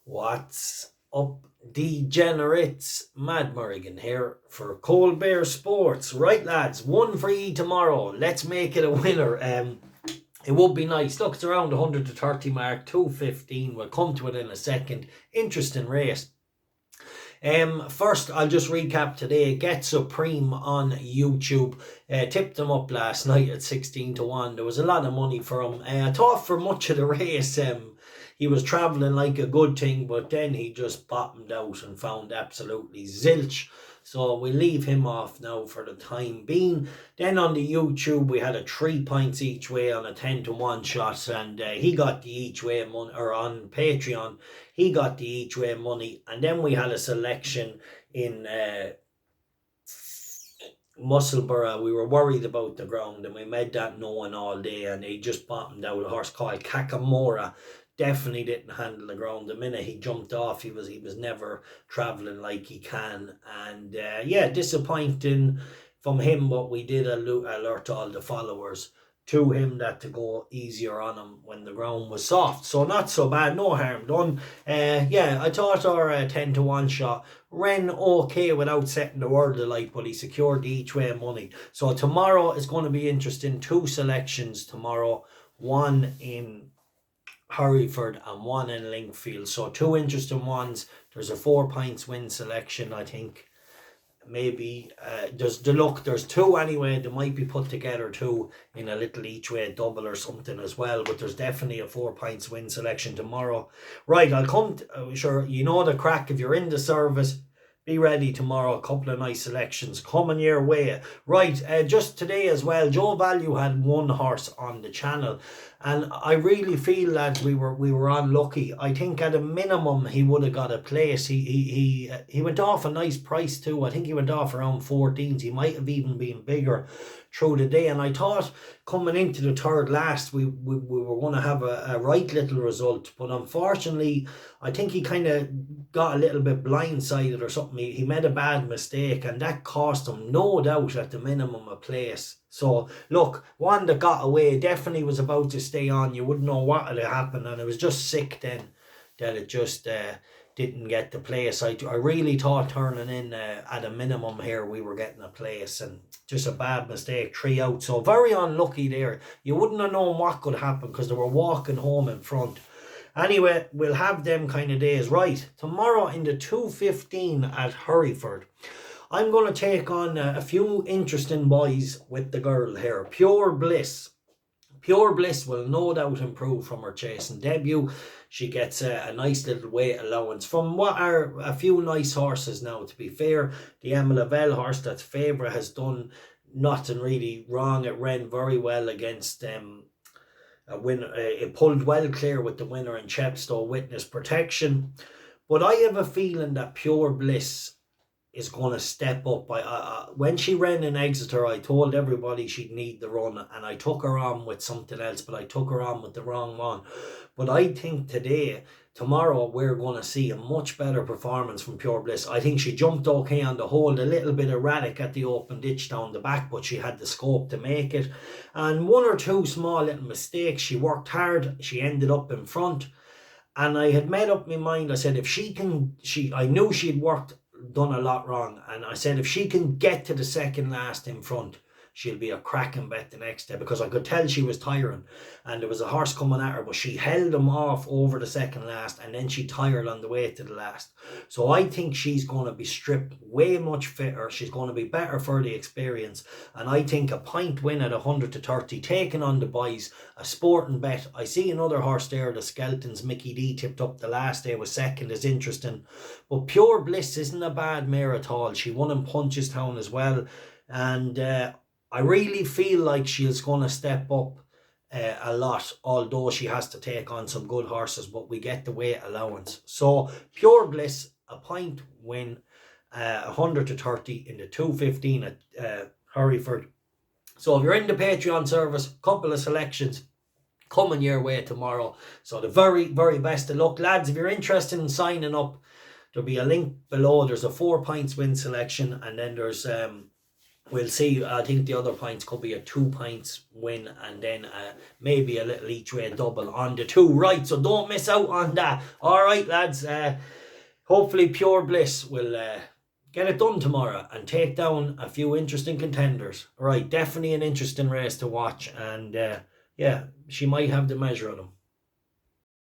What's up, degenerates? Mad Merrigan here for Cold Bear Sports. Right, lads, one for ye tomorrow. Let's make it a winner. It would be nice. Look, it's around the 100 to 30 mark, 215. We'll come to it in a second. Interesting race. First, I'll just recap today. Get Supreme on YouTube. Tipped them up last night at 16 to 1. There was a lot of money for him. I thought for much of the race, he was travelling like a good thing, but then he just bottomed out and found absolutely zilch. So we leave him off now for the time being. Then on the YouTube, we had a 3 points each way on a 10 to 1 shot, and he got the each way money, or on Patreon, he got the each way money. And then we had a selection in Musselburgh. We were worried about the ground, and we made that known all day, and he just bottomed out a horse called Kakamora. Definitely didn't handle the ground. The minute he jumped off, he was never travelling like he can. And yeah, disappointing from him, but we did alert all the followers to him that to go easier on him when the ground was soft. So not so bad, no harm done. Yeah, I thought our 10 to 1 shot ran okay without setting the world alight, but he secured the each way money. So tomorrow is going to be interesting. 2 selections tomorrow, one in Hereford and one in Linkfield. So 2 interesting ones. There's a 4 points win selection, I think. Maybe there's 2 anyway. They might be put together 2 in a little each way double or something as well, but there's definitely a 4 points win selection tomorrow. Right, I'll come to, sure, you know the crack. If you're in the service, be ready tomorrow. A couple of nice selections coming your way. Right, just today as well, Joe Value had 1 horse on the channel, and I really feel that we were unlucky. I think at a minimum he would have got a place. He went off a nice price too. I think he went off around 14s. He might have even been bigger through the day, and I thought coming into the third last we were going to have a right little result, but unfortunately I think he kind of got a little bit blindsided or something. He made a bad mistake, and that cost him no doubt at the minimum a place. So look, one that got away definitely was about to stay on. You wouldn't know what had happened, and it was just sick then that it just didn't get the place. I really thought turning in at a minimum here we were getting a place, and just a bad mistake, 3 out. So very unlucky there. You wouldn't have known what could happen because they were walking home in front. Anyway, we'll have them kind of days. Right, tomorrow in the 2:15 at Hereford, I'm going to take on a few interesting boys with the girl here. Pure Bliss. Pure Bliss will no doubt improve from her chasing debut. She gets a nice little weight allowance from what are a few nice horses now, to be fair. The Emma Lavelle horse that's favourite has done nothing really wrong. It ran very well against a winner. It pulled well clear with the winner in Chepstow, Witness Protection. But I have a feeling that Pure Bliss is going to step up. When she ran in Exeter, I told everybody she'd need the run, and I took her on with something else, but I took her on with the wrong one. But I think tomorrow, we're going to see a much better performance from Pure Bliss. I think she jumped okay on the hold, a little bit erratic at the open ditch down the back, but she had the scope to make it. And 1 or 2 small little mistakes. She worked hard. She ended up in front. And I had made up my mind. I said, if I knew she'd done a lot wrong, and I said if she can get to the second last in front, she'll be a cracking bet the next day, because I could tell she was tiring and there was a horse coming at her, but she held him off over the second last, and then she tired on the way to the last. So I think she's going to be stripped way much fitter. She's going to be better for the experience, and I think a point win at 100 to 30 taking on the boys, a sporting bet. I see another horse there, the Skeltons. Mickey D tipped up the last day, was second, is interesting. But Pure Bliss isn't a bad mare at all. She won in Punchestown as well, and I really feel like she's going to step up a lot, although she has to take on some good horses, but we get the weight allowance. So Pure Bliss, a point win, 100 to 30 in the 2:15 at Hereford. So if you're in the Patreon service, couple of selections coming your way tomorrow. So the very, very best of luck, lads. If you're interested in signing up, there'll be a link below. There's a 4 points win selection, and then there's we'll see. I think the other points could be a 2 points win, and then maybe a little each way double on the 2. Right, so don't miss out on that. All right, lads. Hopefully Pure Bliss will get it done tomorrow and take down a few interesting contenders. All right, definitely an interesting race to watch, and yeah, she might have the measure of them.